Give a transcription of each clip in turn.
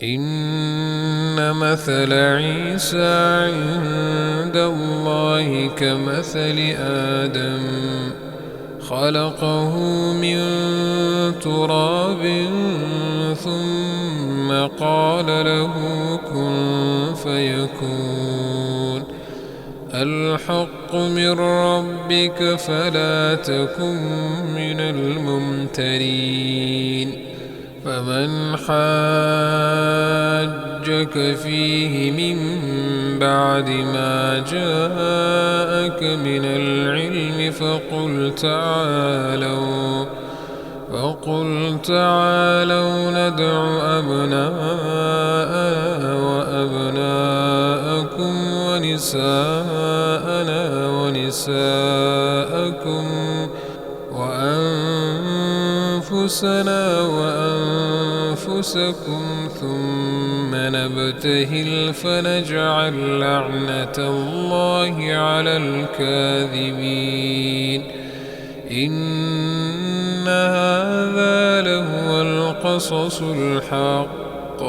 إن مثل عيسى عند الله كمثل آدم خلقه من تراب ثم قال له كن فيكون. الحق من ربك فلا تكن من الممترين. فمن حاجك فيه من بعد ما جاءك من العلم فقل تعالوا ندع أبناءنا وأبناءكم ونساءنا ونساءكم وأنفسنا وأنفسكم ثم نبتهل فنجعل لعنة الله على الكاذبين. إن هذا لهو القصص الحق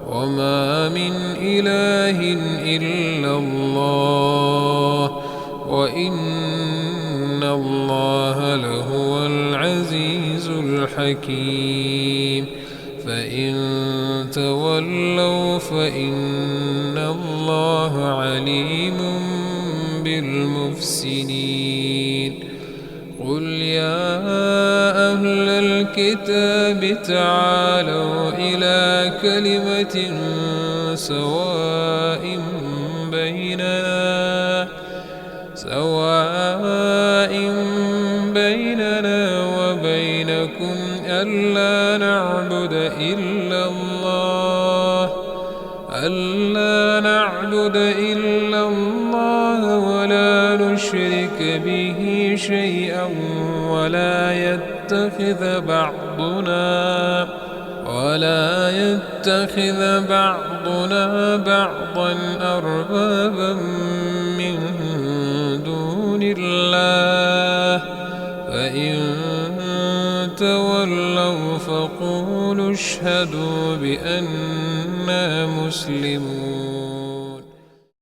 وما من إله إلا الله وإن الله لهو العزيز الحكيم. فإن تولوا فإن الله عليم بالمفسدين. قل يا أهل الكتاب تعالوا إلى كلمة سواء بيننا وبينكم ألا نعبد إلا الله ولا نشرك به شيئا ولا يتخذ بعضنا بعضا أربابا من دون الله. فإن تولوا فقولوا اشهدوا بأننا مسلمون.